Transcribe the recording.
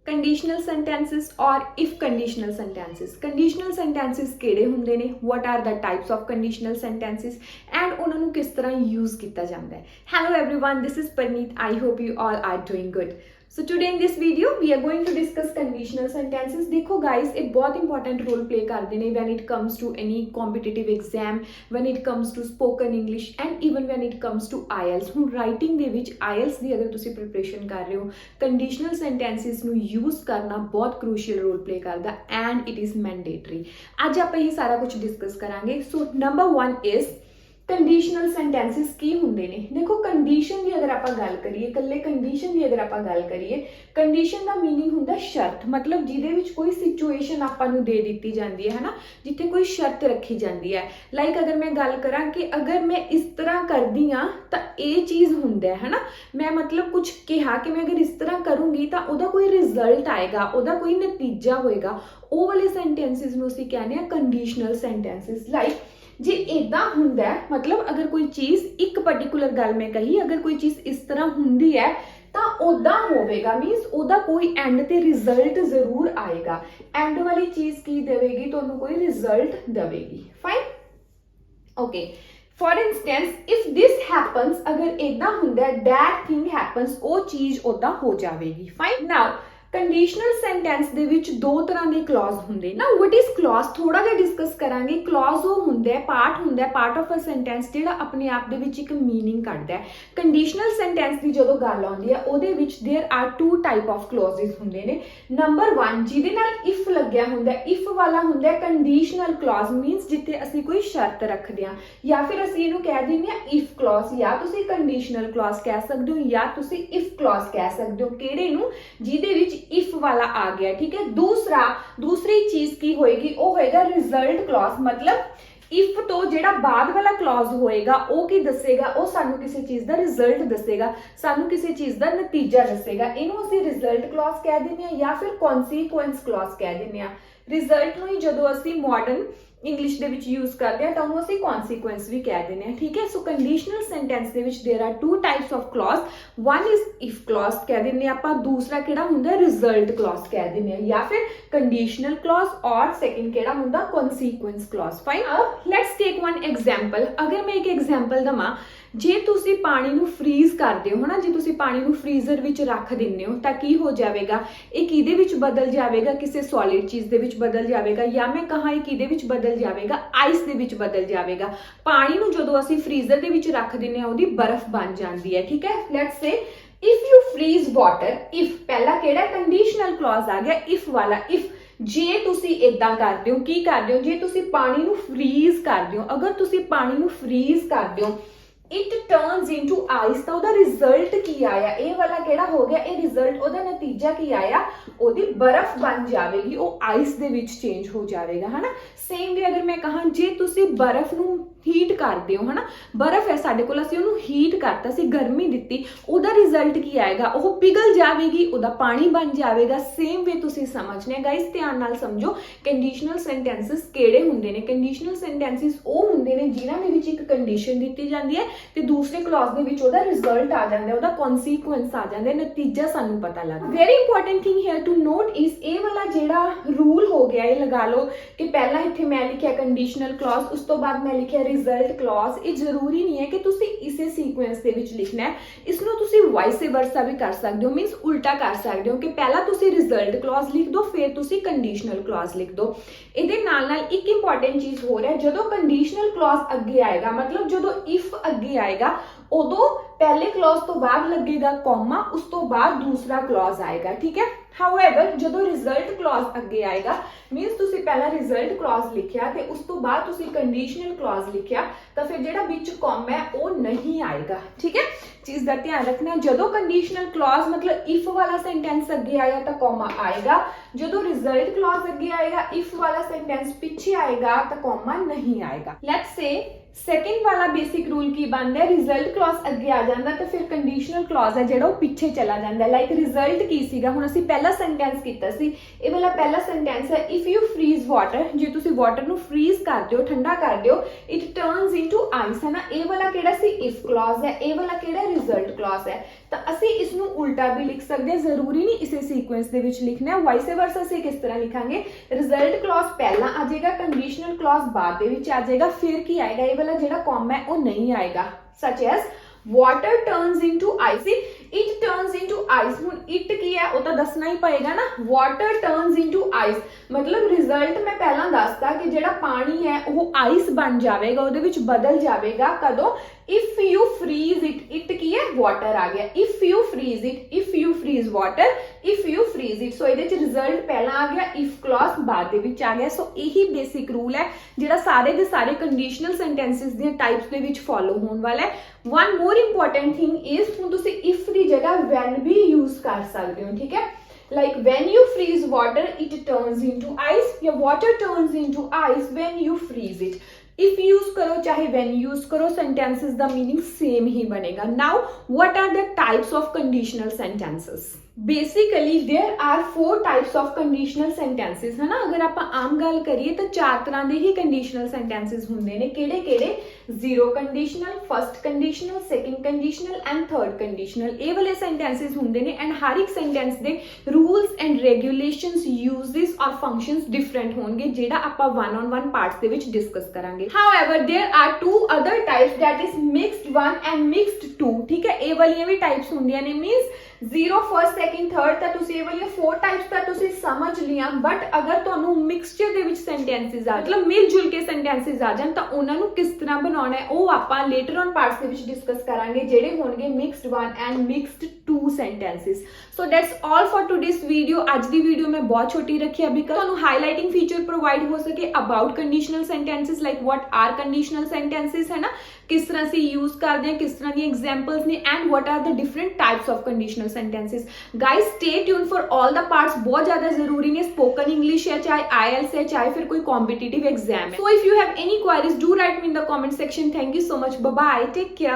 Conditional sentences और if conditional sentences. Conditional sentences किहड़े हुंदे ने, what are the types of conditional sentences and उन्हां नूं किस तरह यूज़ किया जाता है। Hello everyone, this is Parneet. I hope you all are doing good. So today in this video we are going to discuss conditional sentences. देखो guys, एक बहुत इंपॉर्टेंट रोल प्ले करते हैं when it comes to any competitive exam, when it comes to spoken English and even when it comes to IELTS. हुण writing दे विच IELTS की अगर तुसीं प्रिपरेशन कर रहे हो, कंडीशनल सेंटेंसिस नूं यूज़ करना बहुत क्रूशियल रोल प्ले करता एंड इट इज़ मैंडेटरी। अज आपां ये सारा कुछ डिस्कस करांगे। So number 1 is conditional sentences की हुंदे ने। देखो, कंडीशन की अगर आप गल करिए, कल्ले कंडीशन की अगर आप गल करिए, कंडीशन का मीनिंग हुंदा शर्त, मतलब जिहदे विच कोई सिचुएशन आपां नूं दे दित्ती जांदी है ना, जिथे कोई शर्त रखी जाती है। लाइक अगर मैं गल करां कि अगर मैं इस तरह करदी हाँ तो ये चीज़ हुंदा है ना, मैं मतलब कुछ कहा कि मैं अगर इस तरह करूँगी तो उहदा कोई रिजल्ट आएगा, उहदा कोई नतीजा होएगा, वो वाले सेंटेंसिस नूं असीं कहने आ कंडीशनल सेंटेंसिस। लाइक जे इदा हुंदा है, मतलब अगर कोई चीज़ एक पर्टिकुलर गल मैं कही, अगर कोई चीज़ इस तरह हुंदी है तो उदा होवेगा, मीनस उदा कोई एंड ते रिजल्ट जरूर आएगा। एंड वाली चीज़ की देवेगी तो उन्होंने कोई रिजल्ट देवेगी। Fine, okay. For instance, if this happens, अगर इदा हुंदा है, दैट थिंग हैपन्स, वो चीज़ उदा हो जाएगी। फाइन। नाउ कंडीशनल सेंटेंस दे विच दो तरह के क्लॉज हुंदे ना। व्हाट इज क्लॉज थोड़ा जिहा डिस्कस करांगे। क्लॉज वो हुंदा है, पार्ट ऑफ अ सेंटेंस जिहड़ा अपने आप दे विच एक मीनिंग कढदा है। कंडीशनल सेंटेंस की जदों गल आउंदी है, उहदे विच there are two type of clauses हुंदे ने। नंबर 1 जिहदे नाल इफ लग्या हुंदा है, इफ वाला हुंदा है कंडीशनल क्लॉज, मीनस जिथे असीं कोई शर्त रखदे हां, या फिर असीं इहनूं कह दिंदे हां इफ क्लॉज, या तुसीं कंडीशनल क्लॉज कह सकदे हो या तुसीं इफ क्लॉज कह सकदे हो। किहड़े नूं? जिहदे विच इफ वाला आ गया, ठीक है। दूसरी चीज की होएगी, वो होएगा रिजल्ट क्लॉज, मतलब इफ तो जेड़ा बाद वाला क्लॉज होएगा वो की दसेगा, वो सानू किसी चीज का रिजल्ट दसेगा, सानू किसी चीज का नतीजा दसेगा। इनू असीं रिजल्ट क्लॉज कह दिंदे हां या फिर कॉन्सीक्वेंस क्लॉज कह दिंदे हां। रिजल्ट नूं ही जदों असीं मॉडर्न इंग्लिश दे विच यूज करते हैं तो उन्होंने असीं कॉन्सीक्वेंस भी कह देने हैं, ठीक है। सो कंडीशनल सेंटेंस दे which there are two types of clause. One is if clause कह देने आपां, दूसरा किहड़ा हुंदा रिजल्ट क्लॉज कह देने हैं, या फिर कंडीशनल क्लॉज, और सेकंड किहड़ा हुंदा consequence clause. Fine. Let's take one example. अगर मैं एक एग्जांपल दवां, जे तुसी पानी नूं फ्रीज करदे हो ना, जे तुसी पानी नूं फ्रीजर विच रख दिंदे हो तां की हो जाएगा, ये किहदे विच बदल जाएगा, किसी सॉलिड चीज़ दे विच बदल जाएगा, या मैं कहां ये किहदे विच बदल जाएगा, आइस दे विच बदल जाएगा। पानी नूं जदों असीं फ्रीजर दे विच रख दिंदे हां उहदी बर्फ बन जाती है, ठीक है। Let's say if you freeze water, if पहला किहड़ा कंडीशनल क्लॉज आ गया, इफ वाला। इफ जे तुसी इदां करदे हो, की करदे हो, जे तुसी पानी नूं फ्रीज करदे हो, अगर तुसी पानी नूं फ्रीज करदे हो, इट टर्न्स इनटू आइस, तो उहदा रिजल्ट की आया, ए वाला केड़ा हो गया, ए रिजल्ट, उहदा नतीजा की आया, ओहदी बर्फ बन जाएगी, वो आइस दे विच चेंज हो जाएगा, है ना। सेम वे अगर मैं कहा, जे तुसी बर्फ नूं हीट करते हो, है ना, बर्फ है साडे कोल, असीं उहनूं हीट करता, असीं गर्मी दित्ती, उहदा रिजल्ट की आएगा, वो पिघल जाएगी, उहदा पानी बन जाएगा। सेम वे तुसीं समझने गाइस, ध्यान नाल समझो। कंडीशनल सेंटेंसिस किहड़े हुंदे ने? कंडीशनल सेंटेंसिस वो हुंदे ने जिन्हां दे विच एक कंडीशन दित्ती जांदी है ते दूसरे क्लॉज दे विच उहदा रिजल्ट आ जांदा है, उहदा कॉन्सीक्वेंस आ जांदा है, नतीजा सानू पता लगदा। Very important thing here to note is ए वाला जेड़ा रूल हो गया, ये लगा लो कि पहला इत्थे मैं लिखिया कंडीशनल क्लॉज, उस तो बाद मैं लिखिया रिजल्ट क्लॉज। ये जरूरी नहीं है कि तुसी इसे सीक्वेंस दे विच लिखना है, इसनूं तुसी वाइस वर्सा भी कर सकते हो, मीनस उल्टा कर सकते हो कि पहला तुसी रिजल्ट क्लॉज लिख दो, फिर तुसी कंडीशनल क्लॉज लिख दो। इहदे नाल नाल एक इंपॉर्टेंट चीज हो रहा है, जदों कंडीशनल क्लॉज अगे आएगा, मतलब जदों इफ अगे आएगा, उदों पहले क्लॉज तो बाद लगेगा कॉमा, उस तो बाद दूसरा क्लॉज आएगा, ठीक है। हाउएवर जदों रिजल्ट क्लॉज अगे आएगा, मीनस तुसी पहला रिजल्ट क्लॉज लिखिया ते उस तो बाद तुसी कंडीशनल क्लॉज लिखिया, तो फिर जेड़ा विच कॉमा है वो नहीं आएगा, ठीक है। चीज़ का ध्यान रखना, जदों कंडीशनल क्लॉज मतलब इफ वाला सेंटेंस अगे आया तो कॉमा आएगा, जदों रिजल्ट क्लॉज अगे आएगा, इफ वाला सेंटेंस पीछे आएगा तो कॉमा नहीं आएगा। लेट्स से ਸੈਕਿੰਡ ਵਾਲਾ ਬੇਸਿਕ ਰੂਲ ਕੀ ਬਣਦਾ ਹੈ, ਰਿਜ਼ਲਟ ਕਲੌਜ਼ ਅੱਗੇ ਆ ਜਾਂਦਾ ਤੇ ਫਿਰ ਕੰਡੀਸ਼ਨਲ ਕਲੌਜ਼ ਹੈ ਜਿਹੜਾ ਉਹ ਪਿੱਛੇ ਚਲਾ ਜਾਂਦਾ। ਲਾਈਕ ਰਿਜ਼ਲਟ ਕੀ ਸੀਗਾ, ਹੁਣ ਅਸੀਂ ਪਹਿਲਾ ਸੈਂਟੈਂਸ ਕੀਤਾ ਸੀ, ਇਹ ਵਾਲਾ ਪਹਿਲਾ ਸੈਂਟੈਂਸ ਹੈ ਇਫ ਯੂ ਫਰੀਜ਼ ਵਾਟਰ, ਜੇ ਤੁਸੀਂ ਵਾਟਰ ਨੂੰ ਫਰੀਜ਼ ਕਰ ਦਿਓ, ਠੰਡਾ ਕਰ ਦਿਓ, ਇਟ ਟਰਨਸ ਇਨਟੂ ਆਈਸ, ਹੈ ਨਾ। ਇਹ ਵਾਲਾ ਕਿਹੜਾ ਸੀ, ਇਫ ਕਲੌਜ਼ ਹੈ, ਇਹ ਵਾਲਾ ਕਿਹੜਾ ਰਿਜ਼ਲਟ ਕਲੌਜ਼ ਹੈ। ਤਾਂ ਅਸੀਂ ਇਸ ਨੂੰ ਉਲਟਾ ਵੀ ਲਿਖ ਸਕਦੇ ਹਾਂ, ਜ਼ਰੂਰੀ ਨਹੀਂ ਇਸੇ ਸੀਕੁਐਂਸ ਦੇ ਵਿੱਚ ਲਿਖਣਾ ਹੈ। ਵਾਈਸ ਵਰਸਾ ਅਸੀਂ ਕਿਸ ਤਰ੍ਹਾਂ ਲਿਖਾਂਗੇ, ਰਿਜ਼ਲਟ ਕਲੌਜ਼ ਪਹਿਲਾਂ ਆ ਜਾਏਗਾ, ਕੰਡੀਸ਼ਨਲ ਕਲੌਜ਼ ਬਾਅਦ ਦੇ ਵਿੱਚ ਆ ਜਾਏਗਾ, ਫਿਰ ਕੀ ਆਏਗਾ, ਇਹ ਵਾਲਾ ਜਿਹੜਾ ਕੌਮਾ ਹੈ ਉਹ ਨਹੀਂ ਆਏਗਾ। ਸੱਚ S water turns into ice, it turns into ice, ਹੁਣ it ਕੀ ਹੈ ਉਹ ਤਾਂ ਦੱਸਣਾ ਹੀ ਪਏਗਾ ਨਾ। water turns into ice ਮਤਲਬ ਰਿਜ਼ਲਟ ਮੈਂ ਪਹਿਲਾਂ ਦੱਸਤਾ ਕਿ ਜਿਹੜਾ ਪਾਣੀ ਹੈ ਉਹ ਆਈਸ ਬਣ ਜਾਵੇਗਾ, ਉਹਦੇ ਵਿੱਚ ਬਦਲ ਜਾਵੇਗਾ। ਕਦੋਂ, if you freeze it, it ਕੀ ਹੈ, water ਆ ਗਿਆ। if you freeze it, if you freeze water, if you freeze it, ਸੋ ਇਹਦੇ ਚ ਰਿਜ਼ਲਟ ਪਹਿਲਾਂ ਆ ਗਿਆ, if clause ਬਾਅਦ ਦੇ ਵਿੱਚ ਆ ਗਿਆ। ਸੋ ਇਹੀ ਬੇਸਿਕ ਰੂਲ ਹੈ ਜਿਹੜਾ ਸਾਰੇ ਦੇ ਸਾਰੇ ਕੰਡੀਸ਼ਨਲ ਸੈਂਟੈਂਸਿਸ ਦੀਆਂ ਟਾਈਪਸ ਦੇ ਵਿੱਚ ਫੋਲੋ ਹੋਣ ਵਾਲਾ ਹੈ। One more important thing is, ਹੁਣ ਤੁਸੀਂ if ਦੀ ਜਗ੍ਹਾ when ਵੀ ਯੂਜ਼ ਕਰ ਸਕਦੇ ਹੋ, ਠੀਕ ਹੈ। Like when you freeze water, it turns into ice, या water turns into ice when you freeze it. if use करो चाहे when use करो, sentences the meaning same ही बनेगा। Now what are the types of conditional sentences? Basically there are 4 types of conditional sentences, है ना। अगर आप आम गल करिए तो 4 तरह के ही conditional sentences होंगे ने। केड़े केड़े, zero conditional, first conditional, second conditional and third conditional, ये वाले sentences होंगे ने। and हर एक sentence they rules and regulations, uses और functions different होंगे, जेड़ा आपां one on one parts they which discuss करांगे। However there are 2 other types, that is mixed 1 and mixed 2, ठीक है। ये वाली भी types होंगे ने, means zero, first, second, third ਤਾਂ ਤੁਸੀਂ ਇਹ ਵਾਲੀਆਂ 4 ਟਾਈਪਸ ਤਾਂ ਤੁਸੀਂ ਸਮਝ ਲਿਆ। ਬਟ ਅਗਰ ਤੁਹਾਨੂੰ ਮਿਕਸਚਰ ਦੇ ਵਿੱਚ ਸੈਂਟੈਂਸਿਸ ਆ, ਮਤਲਬ ਮਿਲ ਜੁਲ ਕੇ ਸੈਂਟੈਂਸਿਸ ਆ ਜਾਣ, ਤਾਂ ਉਹਨਾਂ ਨੂੰ ਕਿਸ ਤਰ੍ਹਾਂ ਬਣਾਉਣਾ ਹੈ ਉਹ ਆਪਾਂ ਲੇਟਰ ਔਨ ਪਾਰਟਸ ਦੇ ਵਿੱਚ ਡਿਸਕਸ ਕਰਾਂਗੇ, ਜਿਹੜੇ ਹੋਣਗੇ mixed 1 and mixed 2 sentences. So that's all for today's video. ਅੱਜ ਦੀ ਵੀਡੀਓ ਮੈਂ ਬਹੁਤ ਛੋਟੀ ਰੱਖੀ ਹੈ ਬਿਕਾਜ਼ ਤੁਹਾਨੂੰ ਹਾਈਲਾਈਟਿੰਗ ਫੀਚਰ ਪ੍ਰੋਵਾਈਡ ਹੋ ਸਕੇ about conditional sentences, like what are conditional sentences, ਹੈ ਨਾ, ਕਿਸ ਤਰ੍ਹਾਂ ਅਸੀਂ ਯੂਜ਼ ਕਰਦੇ ਹਾਂ, ਕਿਸ ਤਰ੍ਹਾਂ ਦੀਆਂ ਐਗਜ਼ਾਮਪਲਸ ਨੇ, and what are the different types of conditional sentences. Guys stay tuned for all the parts, बहुत ज़्यादा ज़रूरी ने। spoken English है, चाहे IELTS है, चाहे फिर कोई competitive exam है। So if you have any queries, do write me in the comment section. Thank you so much. Bye bye. Take care.